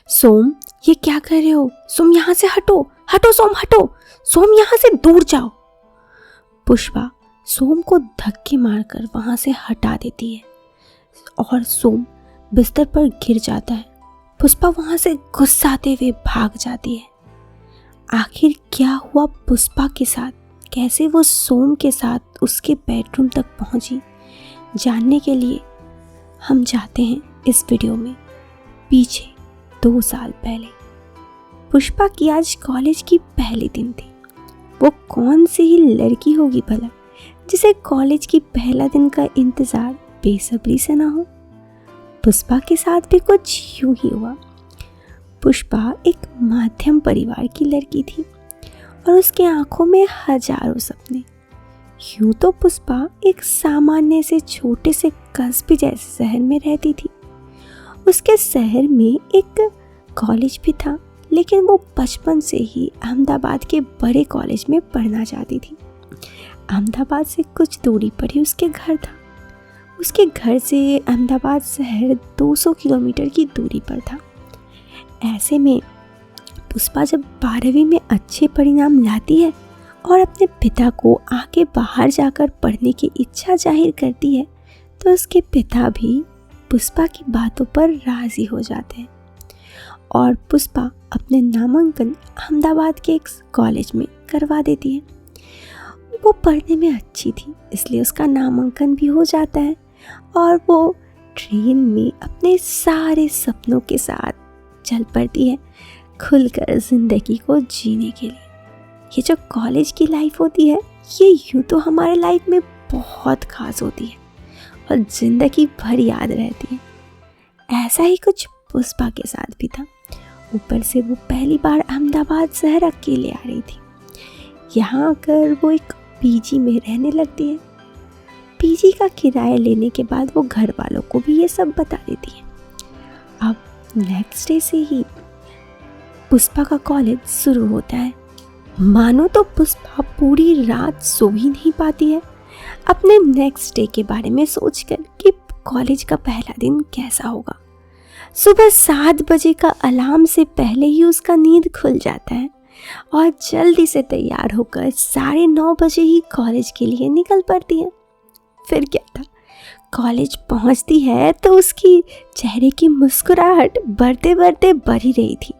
सोम, ये क्या कर रहे हो? सोम, यहाँ से हटो, हटो सोम, हटो। सोम, यहाँ से दूर जाओ। पुष्पा सोम को धक्के मारकर वहां से हटा देती है और सोम बिस्तर पर गिर जाता है। पुष्पा वहां से गुस्साते हुए भाग जाती है। आखिर क्या हुआ पुष्पा के साथ? कैसे वो सोम के साथ उसके बेडरूम तक पहुंची? जानने के लिए हम जाते हैं इस वीडियो में पीछे 2 साल पहले। पुष्पा की आज कॉलेज की पहली दिन थी। वो कौन सी ही लड़की होगी भला जिसे कॉलेज की पहला दिन का इंतजार बेसब्री से ना हो। पुष्पा के साथ भी कुछ यूं ही हुआ। पुष्पा एक मध्यम परिवार की लड़की थी और उसके आंखों में हजारों सपने। यूं तो पुष्पा एक सामान्य से छोटे से कस्बे जैसे शहर में रहती थी। उसके शहर में एक कॉलेज भी था, लेकिन वो बचपन से ही अहमदाबाद के बड़े कॉलेज में पढ़ना चाहती थी। अहमदाबाद से कुछ दूरी पर ही उसके घर था। उसके घर से अहमदाबाद शहर 200 किलोमीटर की दूरी पर था। ऐसे में पुष्पा जब 12वीं में अच्छे परिणाम लाती है और अपने पिता को आगे बाहर जाकर पढ़ने की इच्छा जाहिर करती है, तो उसके पिता भी पुष्पा की बातों पर राजी हो जाते हैं और पुष्पा अपने नामांकन अहमदाबाद के एक कॉलेज में करवा देती है। वो पढ़ने में अच्छी थी, इसलिए उसका नामांकन भी हो जाता है और वो ट्रेन में अपने सारे सपनों के साथ चल पड़ती है खुलकर जिंदगी को जीने के लिए। ये जो कॉलेज की लाइफ होती है, ये यूँ तो हमारे लाइफ में बहुत खास होती है और ज़िंदगी भर याद रहती है। ऐसा ही कुछ पुष्पा के साथ भी था। ऊपर से वो पहली बार अहमदाबाद शहर अकेले आ रही थी। यहाँ आकर वो एक पीजी में रहने लगती है। पीजी का किराया लेने के बाद वो घर वालों को भी ये सब बता देती है। अब नेक्स्ट डे से ही पुष्पा का कॉलेज शुरू होता है। मानो तो पुष्पा पूरी रात सो ही नहीं पाती है अपने नेक्स्ट डे के बारे में सोचकर कि कॉलेज का पहला दिन कैसा होगा। सुबह 7 बजे का अलार्म से पहले ही उसका नींद खुल जाता है और जल्दी से तैयार होकर 9:30 बजे ही कॉलेज के लिए निकल पड़ती है। फिर क्या था, कॉलेज पहुंचती है तो उसकी चेहरे की मुस्कुराहट बढ़ते बढ़ते बढ़ ही रही थी,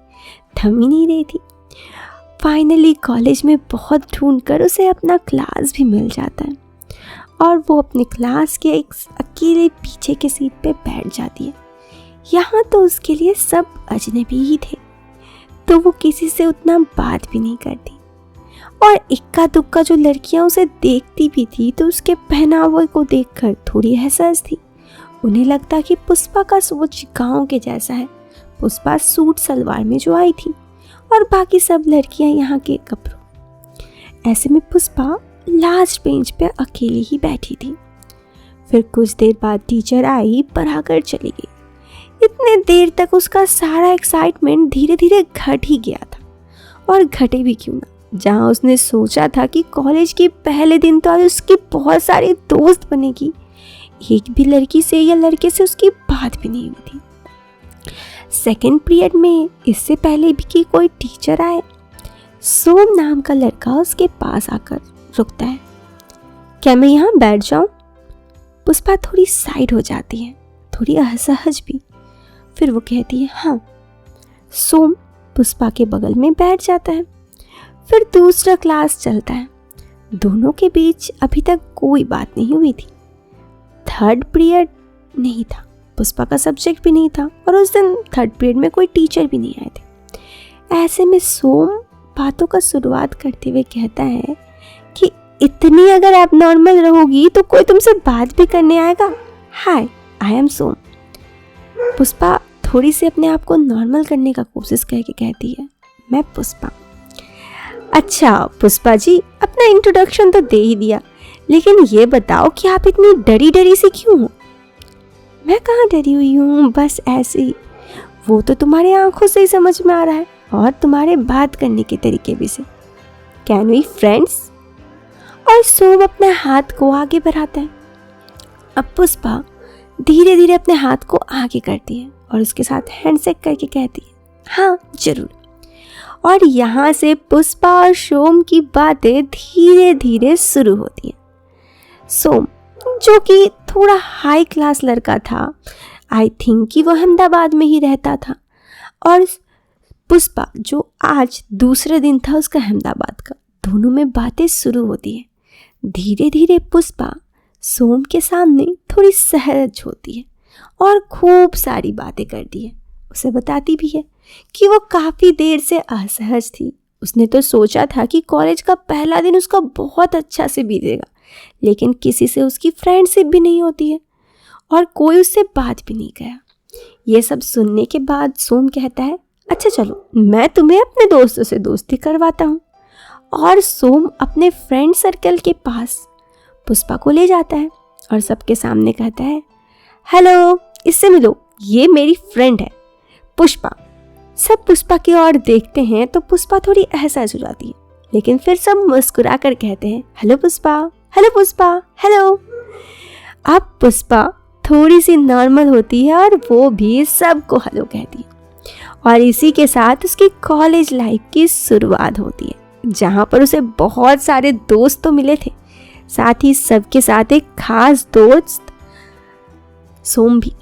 थम ही नहीं रही थी। फाइनली कॉलेज में बहुत ढूंढकर उसे अपना क्लास भी मिल जाता है और वो अपने क्लास के एक अकेले पीछे के सीट पे बैठ जाती है। यहाँ तो उसके लिए सब अजनबी ही थे, तो वो किसी से उतना बात भी नहीं करती और इक्का दुक्का जो लड़कियां उसे देखती भी थी तो उसके पहनावे को देखकर थोड़ी हंस थी। उन्हें लगता कि पुष्पा का सोच गाँव के जैसा है। पुष्पा सूट सलवार में जो आई थी और बाकी सब लड़कियां यहाँ के कपड़ों। ऐसे में पुष्पा लास्ट बेंच पे अकेली ही बैठी थी। फिर कुछ देर बाद टीचर आई, पढ़ाकर चली गई। इतने देर तक उसका सारा एक्साइटमेंट धीरे धीरे घट ही गया था। और घटे भी क्यों ना, जहाँ उसने सोचा था कि कॉलेज के पहले दिन तो आज उसकी बहुत सारी दोस्त बनेगी, एक भी लड़की से या लड़के से उसकी बात भी नहीं हुई थी। सेकेंड पीरियड में इससे पहले भी कि कोई टीचर आए, सोम नाम का लड़का उसके पास आकर रुकता है। क्या मैं यहाँ बैठ जाऊँ? पुष्पा थोड़ी साइड हो जाती है, थोड़ी असहज भी। फिर वो कहती है हाँ। सोम पुष्पा के बगल में बैठ जाता है। फिर दूसरा क्लास चलता है। दोनों के बीच अभी तक कोई बात नहीं हुई थी। थर्ड पीरियड नहीं था, पुष्पा का सब्जेक्ट भी नहीं था और उस दिन थर्ड पीरियड में कोई टीचर भी नहीं आए थे। ऐसे में सोम बातों का शुरुआत करते हुए कहता है कि इतनी अगर आप नॉर्मल रहोगी तो कोई तुमसे बात भी करने आएगा। हाय, आई एम सोम। पुष्पा थोड़ी सी अपने आप को नॉर्मल करने का कोशिश करके कहती है मैं पुष्पा। अच्छा पुष्पा जी, अपना इंट्रोडक्शन तो दे ही दिया, लेकिन ये बताओ कि आप इतनी डरी डरी सी क्यों हो? मैं कहाँ डरी हुई हूँ, बस ऐसे ही। वो तो तुम्हारी आंखों से ही समझ में आ रहा है और तुम्हारे बात करने के तरीके भी से। Can we friends? और सोम अपने हाथ को आगे बढ़ाता है। अब पुष्पा धीरे धीरे अपने हाथ को आगे करती है और उसके साथ हैंडशेक करके कहती है हाँ जरूर। और यहाँ से पुष्पा और सोम की बातें धीरे धीरे शुरू होती हैं। सोम जो कि थोड़ा हाई क्लास लड़का था, आई थिंक कि वो अहमदाबाद में ही रहता था, और पुष्पा जो आज दूसरे दिन था उसका अहमदाबाद का, दोनों में बातें शुरू होती है। धीरे धीरे पुष्पा सोम के सामने थोड़ी सहज होती है और खूब सारी बातें करती है। उसे बताती भी है कि वो काफ़ी देर से असहज थी। उसने तो सोचा था कि कॉलेज का पहला दिन उसका बहुत अच्छा से बीतेगा, लेकिन किसी से उसकी फ्रेंडशिप भी नहीं होती है और कोई उससे बात भी नहीं किया। ये सब सुनने के बाद सोम कहता है, अच्छा चलो मैं तुम्हें अपने दोस्तों से दोस्ती करवाता हूँ। और सोम अपने फ्रेंड सर्कल के पास पुष्पा को ले जाता है और सबके सामने कहता है, हेलो, इससे मिलो, ये मेरी फ्रेंड है पुष्पा। सब पुष्पा की ओर देखते हैं तो पुष्पा थोड़ी असहज हो जाती है, लेकिन फिर सब मुस्कुरा कर कहते हैं, hello Pushpa, hello Pushpa, hello. अब पुष्पा थोड़ी सी नॉर्मल होती है और वो भी सबको हेलो कहती है। और इसी के साथ उसकी कॉलेज लाइफ की शुरुआत होती है, जहाँ पर उसे बहुत सारे दोस्त तो मिले थे, साथ ही सबके साथ एक खास दोस्त सोम भी।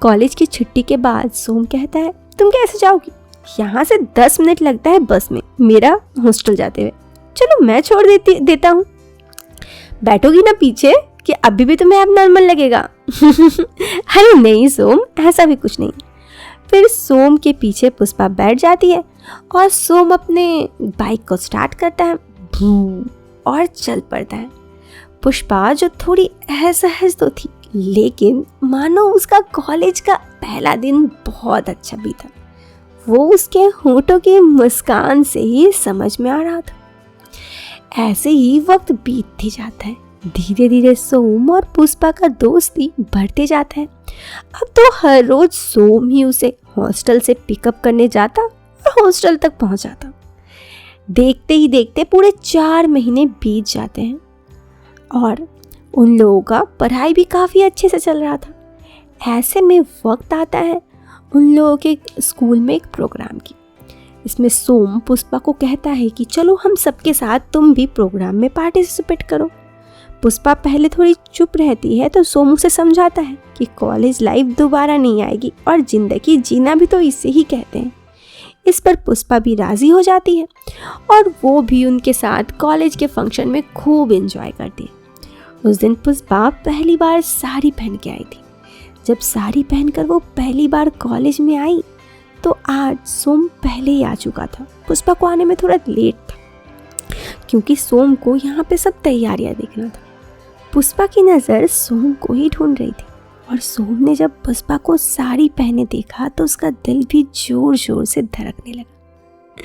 कॉलेज की छुट्टी के बाद सोम कहता है, तुम कैसे जाओगी? यहाँ से 10 मिनट लगता है बस में मेरा हॉस्टल जाते हुए। चलो मैं छोड़ देता हूँ। बैठोगी ना पीछे कि अभी भी तुम्हें अब नॉर्मल लगेगा? अरे नहीं सोम, ऐसा भी कुछ नहीं। फिर सोम के पीछे पुष्पा बैठ जाती है और सोम अपने बाइक को स्टार्ट करता है और चल पड़ता है। पुष्पा जो थोड़ी असहज तो थी, लेकिन मानो उसका कॉलेज का पहला दिन बहुत अच्छा बीता, वो उसके होठों की मुस्कान से ही समझ में आ रहा था। ऐसे ही वक्त बीतते जाता है। धीरे धीरे सोम और पुष्पा का दोस्ती बढ़ते जाता है। अब तो हर रोज सोम ही उसे हॉस्टल से पिकअप करने जाता और हॉस्टल तक पहुंच जाता। देखते ही देखते पूरे 4 महीने बीत जाते हैं और उन लोगों का पढ़ाई भी काफ़ी अच्छे से चल रहा था। ऐसे में वक्त आता है उन लोगों के स्कूल में एक प्रोग्राम की। इसमें सोम पुष्पा को कहता है कि चलो हम सबके साथ तुम भी प्रोग्राम में पार्टिसिपेट करो। पुष्पा पहले थोड़ी चुप रहती है तो सोम उसे समझाता है कि कॉलेज लाइफ दोबारा नहीं आएगी और ज़िंदगी जीना भी तो इसे ही कहते हैं। इस पर पुष्पा भी राज़ी हो जाती है और वो भी उनके साथ कॉलेज के फंक्शन में खूब एंजॉय करती है। उस दिन पुष्पा पहली बार साड़ी पहन के आई थी। जब साड़ी पहनकर वो पहली बार कॉलेज में आई तो आज सोम पहले ही आ चुका था। पुष्पा को आने में थोड़ा लेट था क्योंकि सोम को यहाँ पे सब तैयारियां देखना था। पुष्पा की नज़र सोम को ही ढूंढ रही थी और सोम ने जब पुष्पा को साड़ी पहने देखा तो उसका दिल भी जोर जोर से धड़कने लगा।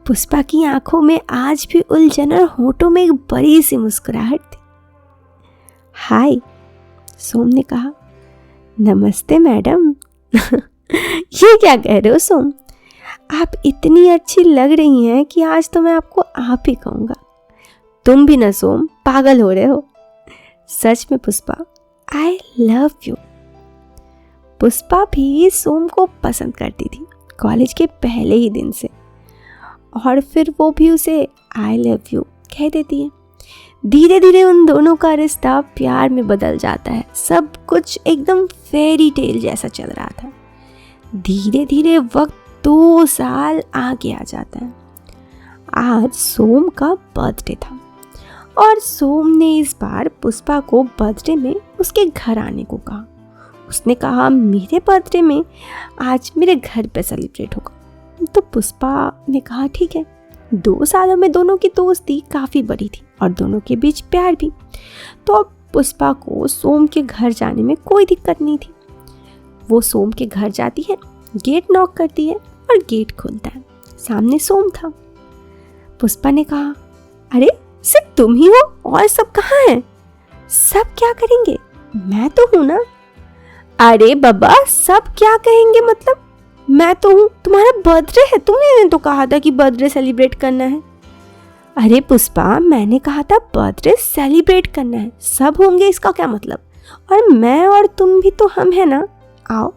पुष्पा की आंखों में आज भी उलझन और होठों में एक बड़ी सी मुस्कुराहट थी। हाय, सोम ने कहा। नमस्ते मैडम। ये क्या कह रहे हो सोम? आप इतनी अच्छी लग रही हैं कि आज तो मैं आपको आप ही कहूँगा। तुम भी ना सोम, पागल हो रहे हो। सच में Pushpa, I love you. Pushpa भी सोम को पसंद करती थी कॉलेज के पहले ही दिन से, और फिर वो भी उसे आई लव यू कह देती है। धीरे धीरे उन दोनों का रिश्ता प्यार में बदल जाता है। सब कुछ एकदम फेरी टेल जैसा चल रहा था। धीरे धीरे वक्त 2 साल आगे आ जाता है। आज सोम का बर्थडे था और सोम ने इस बार पुष्पा को बर्थडे में उसके घर आने को कहा। उसने कहा मेरे बर्थडे में आज मेरे घर पे सेलिब्रेट होगा। तो पुष्पा ने कहा ठीक है। 2 सालों में दोनों की दोस्ती काफ़ी बड़ी थी और दोनों के बीच प्यार भी। तो अब पुष्पा को सोम के घर जाने में कोई दिक्कत नहीं थी। वो सोम के घर जाती है, गेट नॉक करती है और गेट खुलता है। सामने सोम था। पुष्पा ने कहा, अरे सिर्फ तुम ही हो और सब कहाँ हैं? सब क्या करेंगे? मैं तो हूँ ना। अरे बाबा, सब क्या कहेंगे मतलब? मैं तो हूँ, तुम्हारा बर्थडे है, तुमने तो कहा था कि बर्थडे सेलिब्रेट करना है। अरे पुष्पा, मैंने कहा था बर्थडे सेलिब्रेट करना है, सब होंगे इसका क्या मतलब? और मैं और तुम भी तो हम है ना। आओ।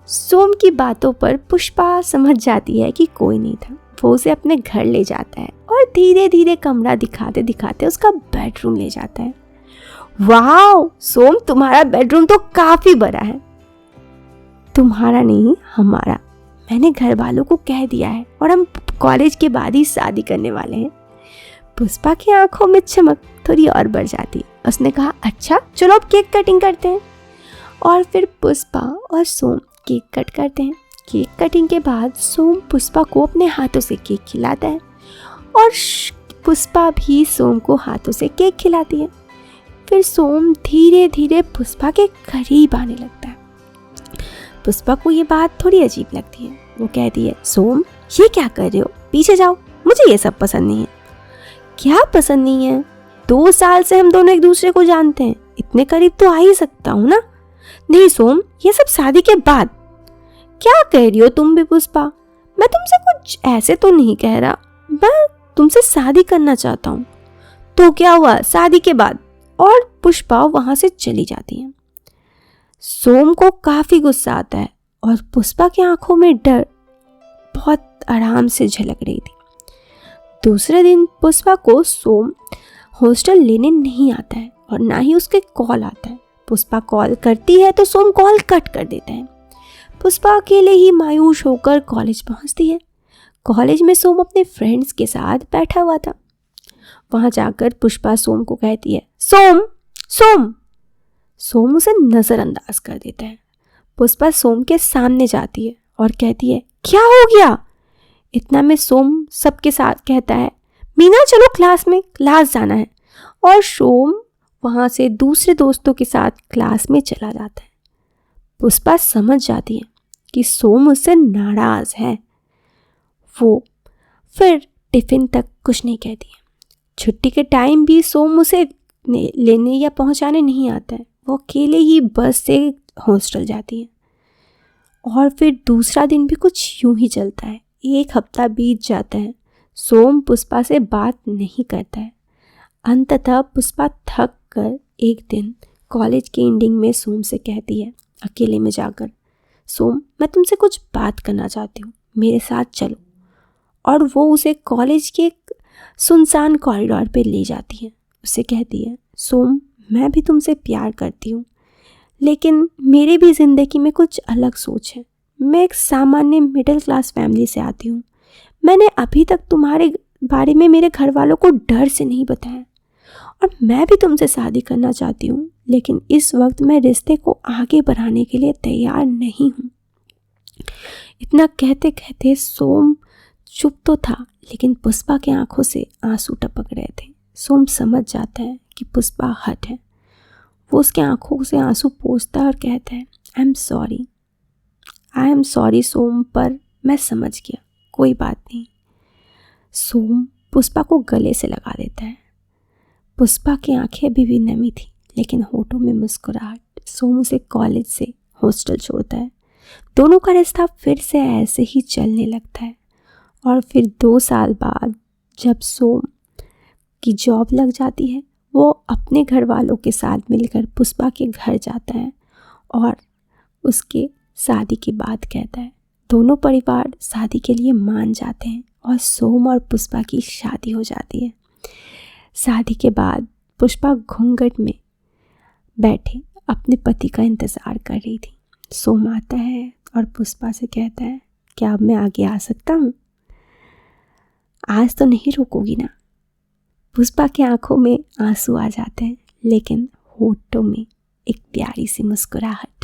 सोम की बातों पर पुष्पा समझ जाती है कि कोई नहीं था। वो उसे अपने घर ले जाता है और धीरे धीरे कमरा दिखाते दिखाते उसका बेडरूम ले जाता है। वाह सोम, तुम्हारा बेडरूम तो काफी बड़ा है। तुम्हारा नहीं, हमारा। मैंने घर वालों को कह दिया है और हम कॉलेज के बाद ही शादी करने वाले हैं। पुष्पा की आंखों में चमक थोड़ी और बढ़ जाती। उसने कहा, अच्छा चलो अब केक कटिंग करते हैं। और फिर पुष्पा और सोम केक कट करते हैं। केक कटिंग के बाद सोम पुष्पा को अपने हाथों से केक खिलाता है और पुष्पा भी सोम को हाथों से केक खिलाती है। फिर सोम धीरे धीरे पुष्पा के करीब आने लगता है। पुष्पा को ये बात थोड़ी अजीब लगती है। वो कहती है, सोम ये क्या कर रहे हो, पीछे जाओ, मुझे ये सब पसंद नहीं है। क्या पसंद नहीं है? 2 साल से हम दोनों एक दूसरे को जानते हैं, इतने करीब तो आ ही सकता हूँ ना। नहीं सोम, ये सब शादी के बाद। क्या कह रही हो तुम भी पुष्पा? मैं तुमसे कुछ ऐसे तो नहीं कह रहा, मैं तुमसे शादी करना चाहता हूँ। तो क्या हुआ शादी के बाद? और पुष्पा वहां से चली जाती है। सोम को काफी गुस्सा आता है और पुष्पा की आंखों में डर बहुत आराम से झलक रही थी। दूसरे दिन पुष्पा को सोम हॉस्टल लेने नहीं आता है और ना ही उसके कॉल आता है। पुष्पा कॉल करती है तो सोम कॉल कट कर देता है। पुष्पा अकेले ही मायूस होकर कॉलेज पहुंचती है। कॉलेज में सोम अपने फ्रेंड्स के साथ बैठा हुआ था। वहां जाकर पुष्पा सोम को कहती है, सोम सोम। सोम उसे नजरअंदाज कर देता है। पुष्पा सोम के सामने जाती है और कहती है, क्या हो गया? इतना में सोम सबके साथ कहता है, मीना चलो क्लास में, क्लास जाना है। और सोम वहां से दूसरे दोस्तों के साथ क्लास में चला जाता है। पुष्पा समझ जाती है कि सोम उससे नाराज है। वो फिर टिफिन तक कुछ नहीं कहती है। छुट्टी के टाइम भी सोम उसे लेने या पहुंचाने नहीं आता है। वो अकेले ही बस से हॉस्टल जाती है। और फिर दूसरा दिन भी कुछ यूं ही चलता है। 1 हफ्ता बीत जाता है। सोम पुष्पा से बात नहीं करता है। अंततः पुष्पा थक कर एक दिन कॉलेज के एंडिंग में सोम से कहती है, अकेले में जाकर, सोम मैं तुमसे कुछ बात करना चाहती हूँ, मेरे साथ चलो। और वो उसे कॉलेज के एक सुनसान कॉरिडोर पे ले जाती है। उससे कहती है, सोम मैं भी तुमसे प्यार करती हूँ, लेकिन मेरी भी ज़िंदगी में कुछ अलग सोच है। मैं एक सामान्य मिडिल क्लास फैमिली से आती हूँ। मैंने अभी तक तुम्हारे बारे में मेरे घर वालों को डर से नहीं बताया और मैं भी तुमसे शादी करना चाहती हूँ, लेकिन इस वक्त मैं रिश्ते को आगे बढ़ाने के लिए तैयार नहीं हूँ। इतना कहते कहते सोम चुप तो था, लेकिन पुष्पा की आंखों से आंसू टपक रहे थे। सोम समझ जाता है कि पुष्पा हर्ट है। वो उसके आंखों से आंसू पोंछता है और कहता है, आई एम सॉरी सोम, पर मैं समझ गया, कोई बात नहीं। सोम पुष्पा को गले से लगा देता है। पुष्पा की आंखें अभी भी नमी थी, लेकिन होठों में मुस्कुराहट। सोम उसे कॉलेज से हॉस्टल छोड़ता है। दोनों का रिश्ता फिर से ऐसे ही चलने लगता है। और फिर 2 साल बाद जब सोम की जॉब लग जाती है, वो अपने घर वालों के साथ मिलकर पुष्पा के घर जाता है और उसके शादी की बात कहता है। दोनों परिवार शादी के लिए मान जाते हैं और सोम और पुष्पा की शादी हो जाती है। शादी के बाद पुष्पा घूंघट में बैठे अपने पति का इंतज़ार कर रही थी। सोम आता है और पुष्पा से कहता है, क्या अब मैं आगे आ सकता हूँ? आज तो नहीं रोकोगी ना? पुष्पा की आंखों में आंसू आ जाते हैं, लेकिन होठों में एक प्यारी सी मुस्कुराहट।